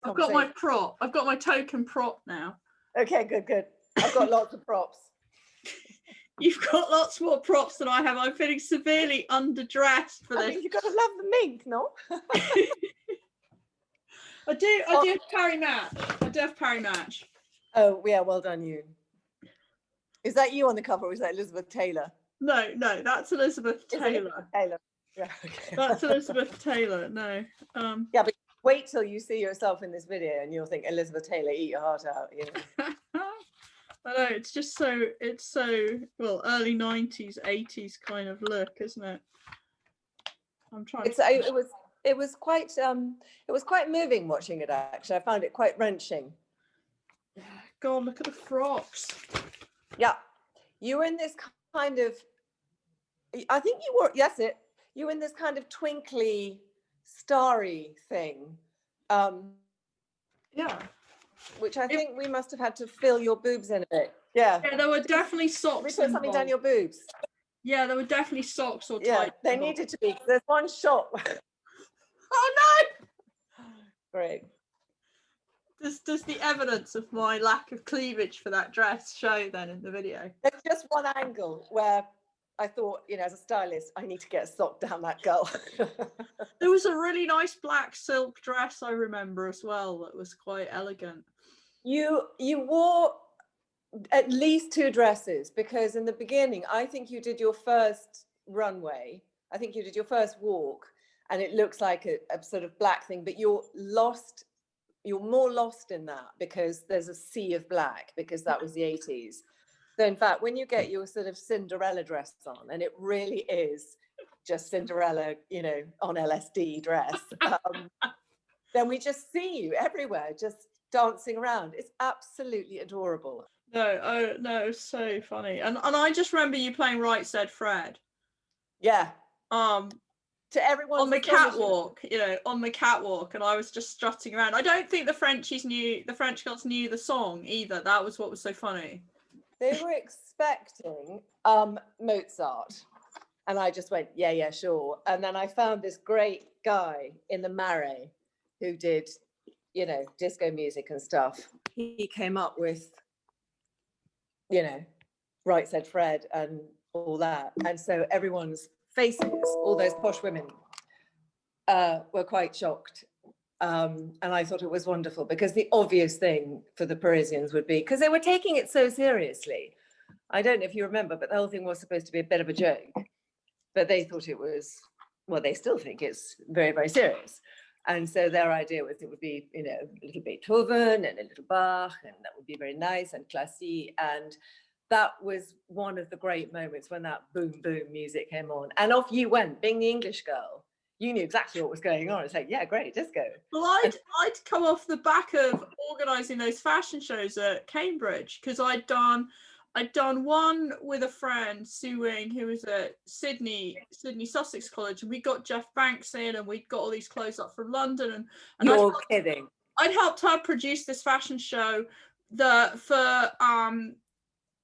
I've got my prop. I've got my token prop now. Okay, good. I've got lots of props. You've got lots more props than I have. I'm feeling severely underdressed for this. I think you've got to love the mink, no? I do have Parry match. I do have Parry match. Oh, yeah, well done you. Is that you on the cover or is that Elizabeth Taylor? No, that's Elizabeth Taylor. Yeah, okay. That's Elizabeth Taylor. No. Yeah, but wait till you see yourself in this video and you'll think Elizabeth Taylor, eat your heart out. You know? I know, it's just so well, early 90s, 80s kind of look, isn't it? I'm trying it was quite moving watching it, actually. I found it quite wrenching. God, look at the frocks. Yeah. You were in this kind of, I think you were, you were in this kind of twinkly, starry thing. Yeah. Which I think we must have had to fill your boobs in a bit. Yeah. Yeah, there were definitely socks. We put something down your boobs. Yeah, there were definitely socks or tights. They needed to be. There's one shot. Oh no! Great. Does the evidence of my lack of cleavage for that dress show then in the video? There's just one angle where I thought, you know, as a stylist, I need to get a sock down that girl. There was a really nice black silk dress I remember as well that was quite elegant. You wore at least 2 dresses, because in the beginning, I think you did your first runway. I think you did your first walk, and it looks like a sort of black thing, but you're more lost in that because there's a sea of black, because that was the 80s. So in fact, when you get your sort of Cinderella dress on, and it really is just Cinderella, you know, on LSD dress, then we just see you everywhere, just dancing around. It's absolutely adorable. No, it's so funny. And I just remember you playing Right Said Fred. Yeah. To everyone on the catwalk, you know, on the catwalk, and I was just strutting around. I don't think the French girls knew the song either. That was what was so funny. They were expecting Mozart, and I just went, yeah, sure. And then I found this great guy in the Marais who did, you know, disco music and stuff. He came up with, you know, Right Said Fred and all that. And so everyone's faces, all those posh women, were quite shocked. And I thought it was wonderful, because the obvious thing for the Parisians would be, because they were taking it so seriously. I don't know if you remember, but the whole thing was supposed to be a bit of a joke. But they thought it was, well, they still think it's very, very serious. And so their idea was it would be, you know, a little Beethoven and a little Bach, and that would be very nice and classy. And that was one of the great moments when that boom, boom music came on. And off you went, being the English girl. You knew exactly what was going on. It's like, yeah, great, disco. Well, I'd come off the back of organising those fashion shows at Cambridge, because I'd done one with a friend, Sue Wing, who was at Sydney Sussex College, and we got Jeff Banks in, and we'd got all these clothes up from London. And you're kidding. I'd helped her produce this fashion show for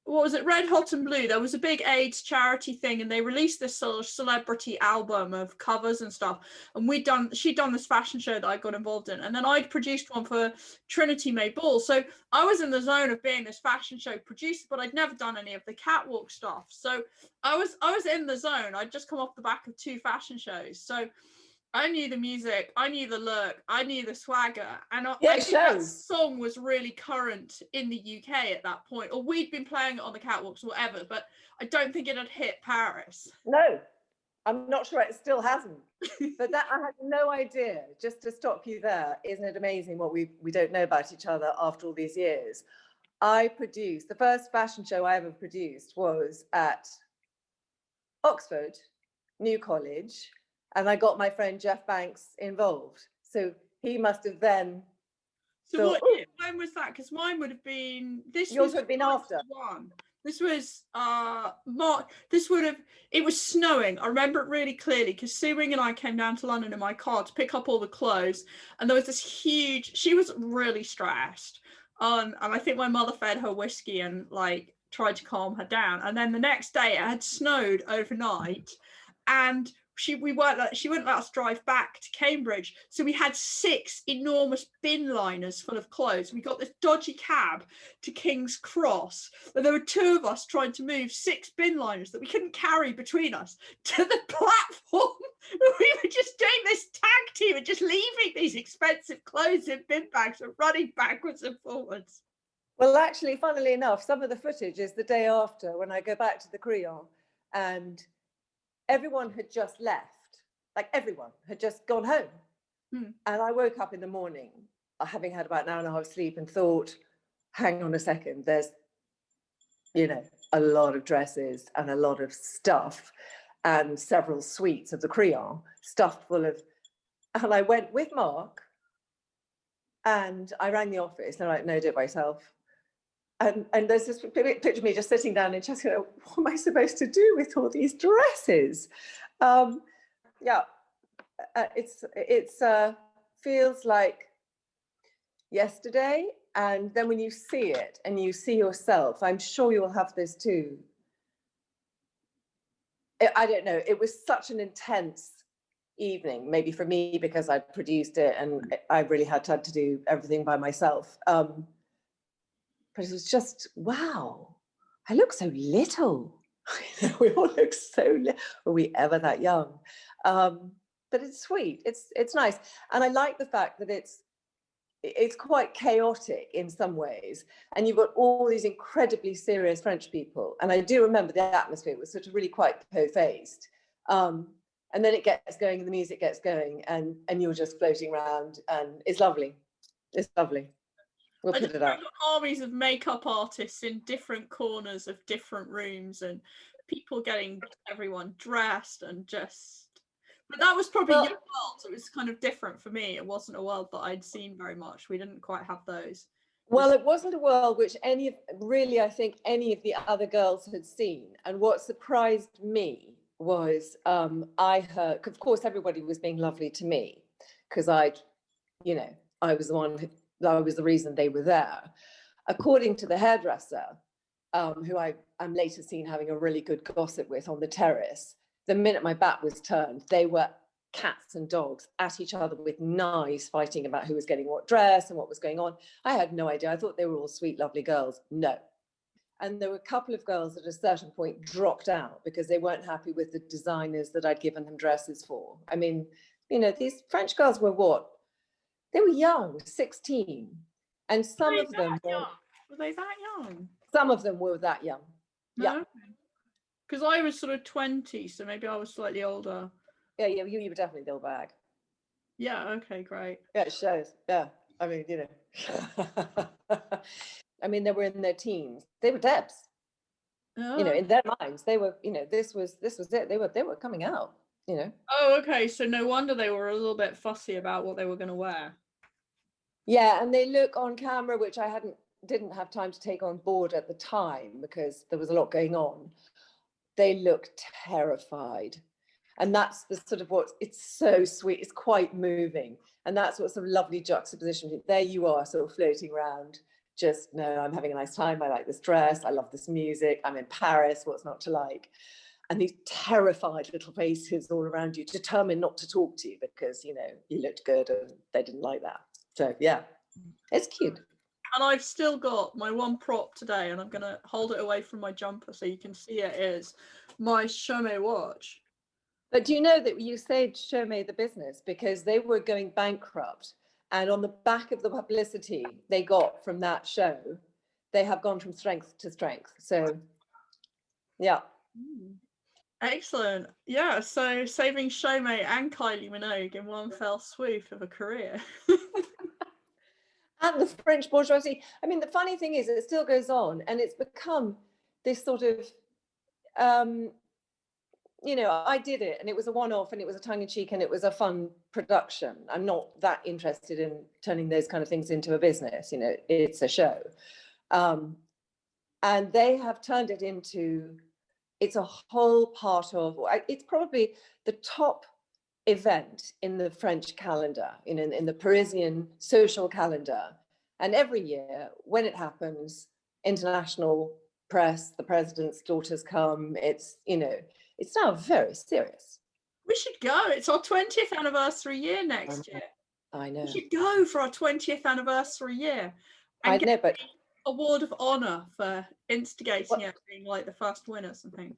what was it, Red Hot and Blue. There was a big AIDS charity thing, and they released this sort of celebrity album of covers and stuff, and she'd done this fashion show that I got involved in, and then I'd produced one for Trinity May Ball. So I was in the zone of being this fashion show producer, but I'd never done any of the catwalk stuff. So I was in the zone. I'd just come off the back of 2 fashion shows, so I knew the music, I knew the look, I knew the swagger, and I think that song was really current in the UK at that point, or we'd been playing it on the catwalks or whatever, but I don't think it had hit Paris. No, I'm not sure it still hasn't. But that, I had no idea, just to stop you there. Isn't it amazing what we don't know about each other after all these years? I produced, the first fashion show I ever produced was at Oxford, New College, and I got my friend Jeff Banks involved. So he must have then. So when was that? Because mine would have been Yours would have been after. This was March. It was snowing. I remember it really clearly, because Sue Wing and I came down to London in my car to pick up all the clothes, and there was this huge. She was really stressed, and I think my mother fed her whiskey and like tried to calm her down. And then the next day it had snowed overnight, and she wouldn't let us drive back to Cambridge. So we had 6 enormous bin liners full of clothes. We got this dodgy cab to King's Cross, and there were 2 of us trying to move 6 bin liners that we couldn't carry between us to the platform. We were just doing this tag team and just leaving these expensive clothes in bin bags and running backwards and forwards. Well, actually, funnily enough, some of the footage is the day after when I go back to the Crillon, and everyone had just left. Like, everyone had just gone home. And I woke up in the morning, having had about an hour and a half sleep, and thought, hang on a second, there's, you know, a lot of dresses and a lot of stuff and several suites of the Crillon stuffed full of, and I went with Mark and I rang the office. They're like, no, do it by yourself. And there's this picture of me just sitting down and just going, what am I supposed to do with all these dresses? Yeah, it's feels like yesterday. And then when you see it and you see yourself, I'm sure you'll have this too. I don't know, it was such an intense evening, maybe for me because I produced it and I really had time to do everything by myself. But it was just, wow, I look so little. We all look so little. Were we ever that young? But it's sweet, it's nice. And I like the fact that it's quite chaotic in some ways, and you've got all these incredibly serious French people, and I do remember the atmosphere was sort of really quite po-faced, and then it gets going and the music gets going, and you're just floating around, and it's lovely. We'll put it up. Armies of makeup artists in different corners of different rooms, and people getting everyone dressed, and just, but that was probably your world. It was kind of different for me. It wasn't a world that I'd seen very much. We didn't quite have those. Well, it wasn't a world which I think any of the other girls had seen. And what surprised me was I heard, of course, everybody was being lovely to me because I was the reason they were there. According to the hairdresser, who I'm later seen having a really good gossip with on the terrace, the minute my back was turned, they were cats and dogs at each other with knives, fighting about who was getting what dress and what was going on. I had no idea. I thought they were all sweet, lovely girls. No. And there were a couple of girls at a certain point dropped out because they weren't happy with the designers that I'd given them dresses for. I mean, you know, these French girls were what? They were young, 16. And some of them were they that young? Some of them were that young. No? Yeah. Because I was sort of 20, so maybe I was slightly older. Yeah, you were definitely the old bag. Yeah, okay, great. Yeah, it shows. Yeah, I mean, you know. I mean, they were in their teens. They were Debs. Oh. You know, in their minds, they were, you know, this was it. They were coming out, you know. Oh, okay. So no wonder they were a little bit fussy about what they were going to wear. Yeah, and they look on camera, which I didn't have time to take on board at the time because there was a lot going on. They look terrified. And that's the sort of it's so sweet. It's quite moving. And that's what sort of lovely juxtaposition. There you are sort of floating around. Just, no, I'm having a nice time. I like this dress. I love this music. I'm in Paris. What's not to like? And these terrified little faces all around you, determined not to talk to you because, you know, you looked good and they didn't like that. So, yeah, it's cute. And I've still got my one prop today, and I'm going to hold it away from my jumper so you can see it, is my Chaumet watch. But do you know that you saved Chaumet the business because they were going bankrupt, and on the back of the publicity they got from that show, they have gone from strength to strength. So, yeah. Excellent. Yeah, so saving Chaumet and Kylie Minogue in one fell swoop of a career. And the French bourgeoisie. I mean, the funny thing is, it still goes on, and it's become this sort of, you know, I did it, and it was a one-off, and it was a tongue-in-cheek, and it was a fun production. I'm not that interested in turning those kind of things into a business. You know, it's a show, and they have turned it into. It's a whole part of. It's probably the top event in the French calendar, in the Parisian social calendar. And every year when it happens, international press, the president's daughters come, it's, you know, it's now very serious. We should go. It's our 20th anniversary year next year. I know. We should go for our 20th anniversary year I and get know, but an award of honour for instigating it, being like the first winners and things.